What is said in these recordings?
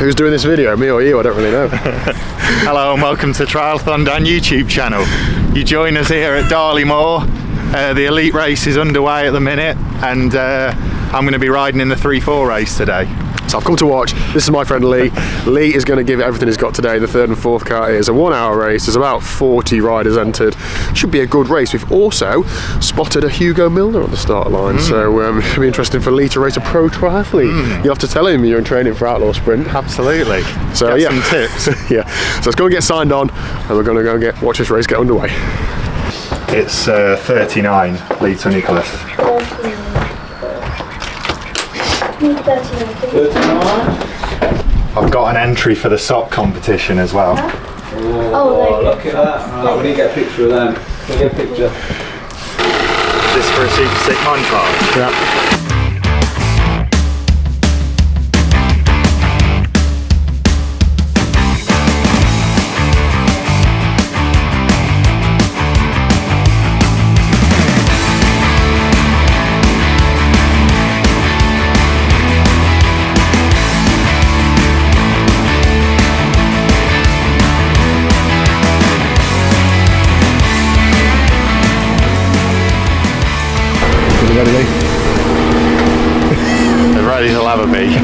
Who's doing this video, me or you? I don't really know. Hello and welcome to TriathlonDan YouTube channel. You join us here at Darley Moor. The elite race is underway at the minute, and I'm going to be riding in the 3-4 race today. So I've come to watch. This is my friend Lee. Lee is going to give it everything he's got today. The 3rd and 4th car is a 1-hour race. There's about 40 riders entered. Should be a good race. We've also spotted a Hugo Milner on the start line, so it'll be interesting for Lee to race a pro triathlete. You'll have to tell him you're in training for outlaw sprint. Absolutely. So Get some tips. Yeah. So let's go and get signed on, and we're going to go watch this race get underway. It's 39 Lee Tunnicliffe. 39. I've got an entry for the sock competition as well. Oh, look at that. Right, we need to get a picture of them. Can we get a picture? Is this for a Super Sick montage? Yeah. Ready, Lee? They're ready to have a bee.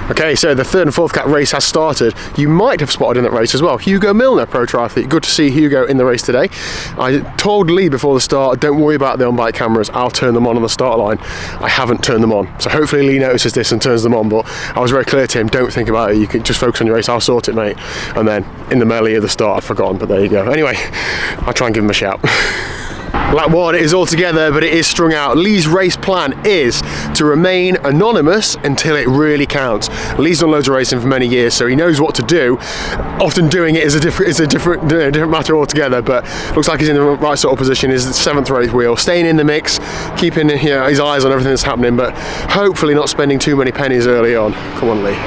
Okay, so the 3rd and 4th cat race has started. You might have spotted in that race as well, Hugo Milner, pro triathlete. Good to see Hugo in the race today. I told Lee before the start, don't worry about the on-bike cameras, I'll turn them on the start line. I haven't turned them on, so hopefully Lee notices this and turns them on, but I was very clear to him, don't think about it, you can just focus on your race, I'll sort it, mate. And then in the melee of the start, I'd forgotten, but there you go. Anyway, I'll try and give him a shout. Lap 1 is all together, but it is strung out. Lee's race plan is to remain anonymous until it really counts. Lee's done loads of racing for many years, so he knows what to do. Often doing it is a different matter altogether, but looks like he's in the right sort of position. He's the 7th or 8th wheel, staying in the mix, keeping his eyes on everything that's happening, but hopefully not spending too many pennies early on. Come on, Lee.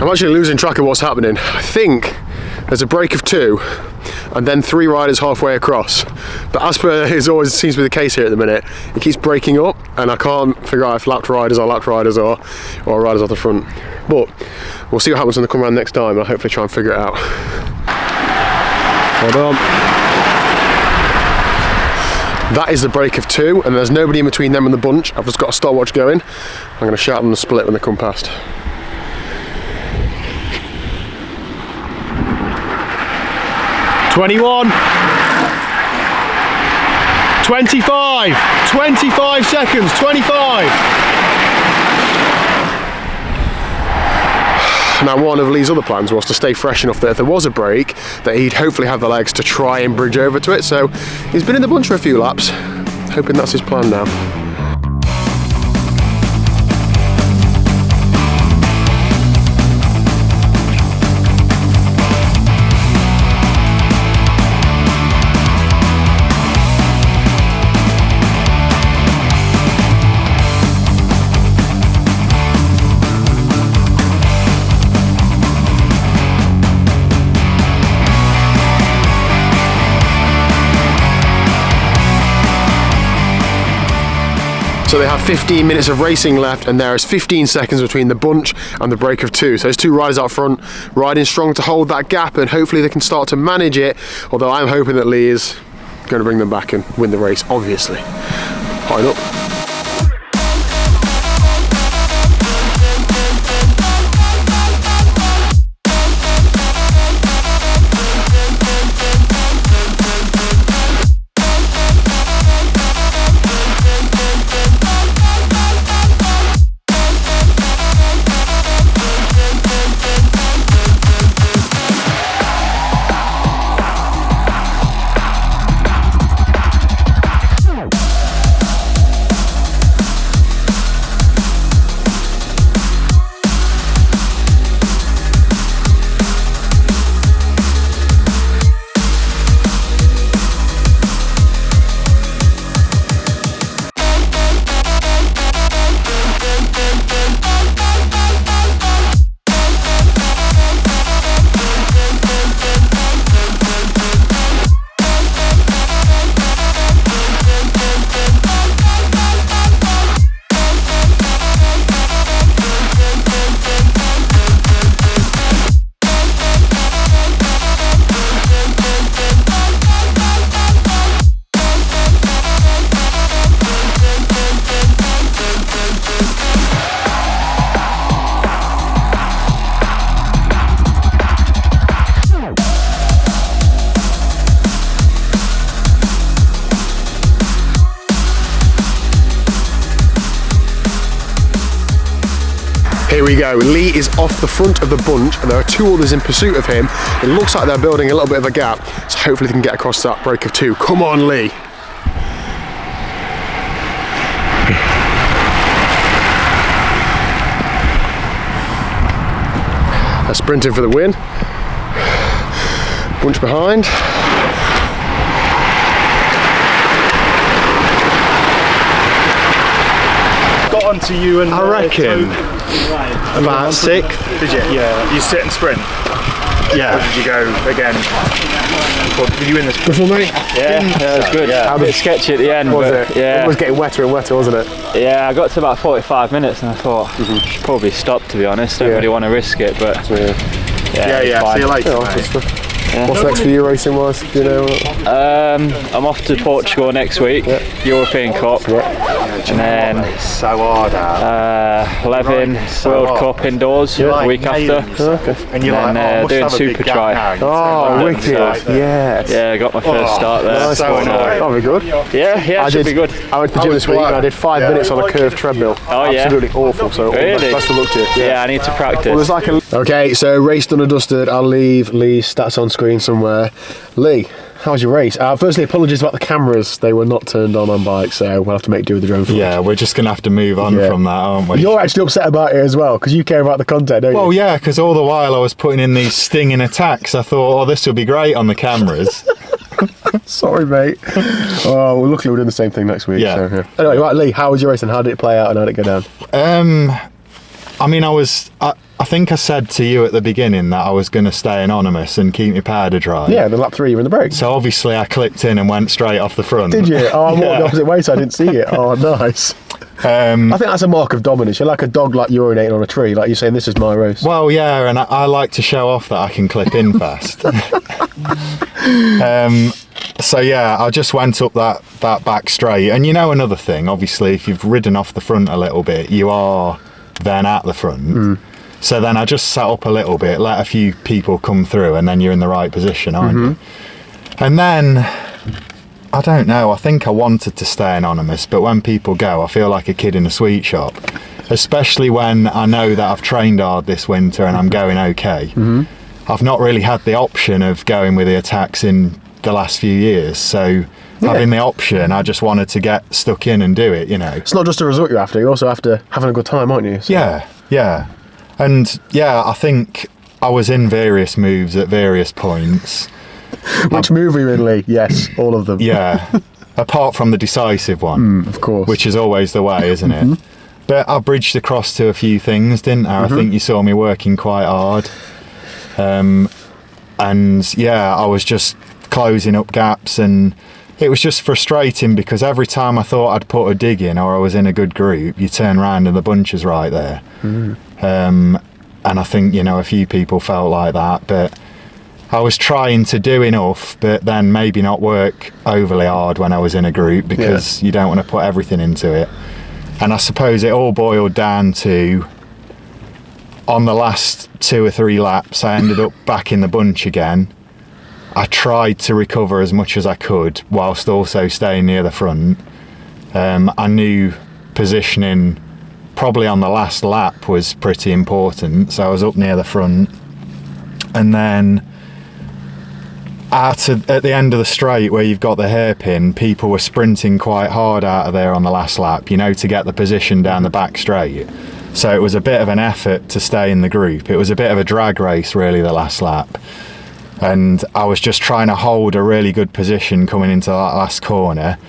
I'm actually losing track of what's happening. I think there's a break of 2 and then 3 riders halfway across. But as per it always seems to be the case here at the minute, it keeps breaking up and I can't figure out if lapped riders are lapped riders or riders off the front. But we'll see what happens when they come around next time and I'll hopefully try and figure it out. Hold on. That is the break of 2 and there's nobody in between them and the bunch. I've just got a stopwatch going. I'm going to shout them the split when they come past. 21, 25 seconds, 25. Now one of Lee's other plans was to stay fresh enough that if there was a break that he'd hopefully have the legs to try and bridge over to it, so he's been in the bunch for a few laps, hoping that's his plan now. So they have 15 minutes of racing left, and there is 15 seconds between the bunch and the break of 2. So there's 2 riders out front, riding strong to hold that gap, and hopefully they can start to manage it. Although I'm hoping that Lee is going to bring them back and win the race, obviously. Line up. Here we go, Lee is off the front of the bunch, and there are 2 others in pursuit of him. It looks like they're building a little bit of a gap, so hopefully they can get across that break of 2. Come on, Lee. They're sprinting for the win. Bunch behind. Got onto you and I reckon about 6th. Did you? Yeah. You sit and sprint. Yeah. Or did you go again? Or did you win this? Good for me. Yeah, that was good. Yeah. A bit sketchy at the end, Was but it? yeah, It was getting wetter and wetter, wasn't it? yeah. I got to about 45 minutes and I thought I should probably stop. To be honest, don't really want to risk it, but yeah, it's fine. See you later, Yeah, mate. good stuff. What's next for you racing wise? Do you know? I'm off to Portugal next week, European Cup, and then So hard out. 11 so World hot. Cup indoors You're the like week after. nailing yourself. And you're And like, then, oh, I must doing have a big Super gap Tri. now. Oh, So wicked! like that. Yes. Yeah, I got my first start there. so So, annoying. That'll be good. yeah, should be good. I went to the gym this week and I did 5 minutes on a curved treadmill. Oh, yeah? Absolutely awful. So Really? best of luck to you. Yeah, I need to practice. Well, there's like a... Okay, so race done and dusted. I'll leave Lee's stats on screen somewhere. Lee, how was your race? Firstly, apologies about the cameras. They were not turned on bike, so we'll have to make do with the drone footage. Yeah, we're just going to have to move on from that, aren't we? You're actually upset about it as well, because you care about the content, don't you? Well, yeah, because all the while I was putting in these stinging attacks, I thought, oh, this will be great on the cameras. Sorry, mate. Oh, well, luckily we're doing the same thing next week. Yeah. So, yeah. Anyway, right, Lee, how was your race and how did it play out and how did it go down? I mean, I think I said to you at the beginning that I was going to stay anonymous and keep my powder dry. Yeah, then lap 3 you were in the break. So obviously I clicked in and went straight off the front. Did you? Oh, I walked the opposite way so I didn't see it. Oh, nice. I think that's a mark of dominance. You're like a dog like urinating on a tree, like you're saying this is my race. Well, yeah, and I like to show off that I can clip in fast. So yeah, I just went up that back straight. And you know another thing, obviously, if you've ridden off the front a little bit, you are then at the front. So then I just sat up a little bit, let a few people come through, and then you're in the right position, aren't you? And then, I don't know, I think I wanted to stay anonymous, but when people go, I feel like a kid in a sweet shop. Especially when I know that I've trained hard this winter and I'm going okay. I've not really had the option of going with the attacks in the last few years, so having the option, I just wanted to get stuck in and do it, you know. It's not just a result you're after, you're also after having a good time, aren't you? So. Yeah. And yeah, I think I was in various moves at various points. Which move were you in, Lee? Yes, all of them. Yeah, apart from the decisive one. Of course. Which is always the way, isn't it? But I bridged across to a few things, didn't I? I think you saw me working quite hard. And yeah, I was just closing up gaps and, it was just frustrating because every time I thought I'd put a dig in or I was in a good group, you turn around and the bunch is right there. And I think, you know, a few people felt like that, but I was trying to do enough, but then maybe not work overly hard when I was in a group because you don't want to put everything into it. And I suppose it all boiled down to, on the last 2 or 3 laps, I ended up back in the bunch again. I tried to recover as much as I could whilst also staying near the front. I knew positioning probably on the last lap was pretty important, so I was up near the front. And then at the end of the straight where you've got the hairpin, people were sprinting quite hard out of there on the last lap, you know, to get the position down the back straight. So it was a bit of an effort to stay in the group. It was a bit of a drag race really, the last lap. And I was just trying to hold a really good position coming into that last corner.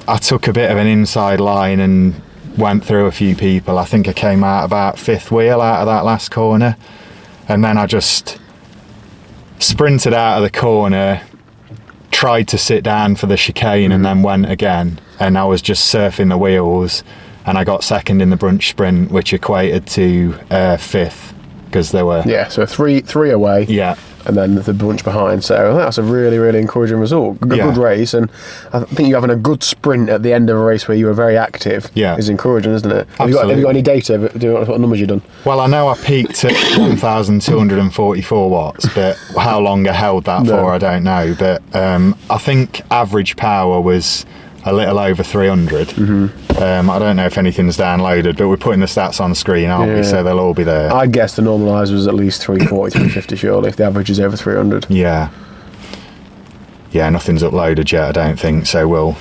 I took a bit of an inside line and went through a few people. I think I came out about 5th wheel out of that last corner. And then I just sprinted out of the corner, tried to sit down for the chicane and then went again. And I was just surfing the wheels and I got second in the brunch sprint, which equated to 5th because there were... Yeah, so three away. Yeah. And then the bunch behind. So I think that's a really, really encouraging result. Good race, and I think you having a good sprint at the end of a race where you were very active is encouraging, isn't it? Have you got any data? Do you know what numbers you've done? Well, I know I peaked at 1,244 watts, but how long I held that for, I don't know. But I think average power was a little over 300. I don't know if anything's downloaded, but we're putting the stats on screen, aren't we? So they'll all be there. I'd guess the normalised was at least 340, 350 surely, if the average is over 300. Yeah, nothing's uploaded yet, I don't think, so we'll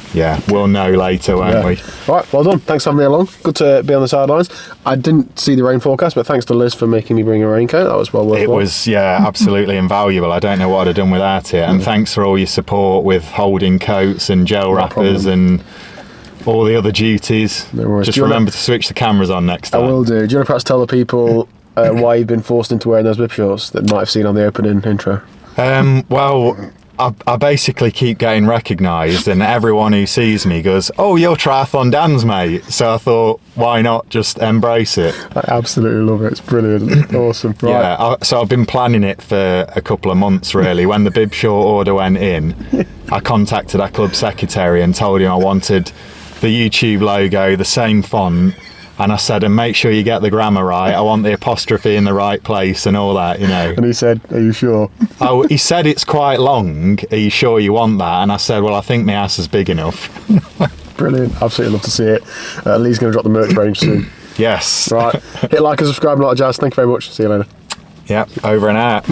know later, won't we? Right, well done. Thanks for having me along. Good to be on the sidelines. I didn't see the rain forecast, but thanks to Liz for making me bring a raincoat. That was well worth it. It was, absolutely invaluable. I don't know what I'd have done without it. And thanks for all your support with holding coats and gel wrappers and all the other duties. No worries. Just remember to switch the cameras on next time. I will do. Do you want to perhaps tell the people why you've been forced into wearing those bib shorts that might have seen on the opening intro? Well, I basically keep getting recognised and everyone who sees me goes, "Oh, you're TriathlonDan's mate." So I thought, why not just embrace it? I absolutely love it. It's brilliant. Awesome. Right. Yeah, so I've been planning it for a couple of months really. When the bib short order went in, I contacted our club secretary and told him I wanted the YouTube logo, the same font, and I said, and make sure you get the grammar right. I want the apostrophe in the right place and all that, you know. And he said, "Are you sure?" Oh, he said it's quite long. Are you sure you want that? And I said, well, I think my ass is big enough. Brilliant. Absolutely love to see it. Lee's going to drop the merch range soon. Yes. Right. Hit like and subscribe and a lot of jazz. Thank you very much. See you later. Yep, over and out.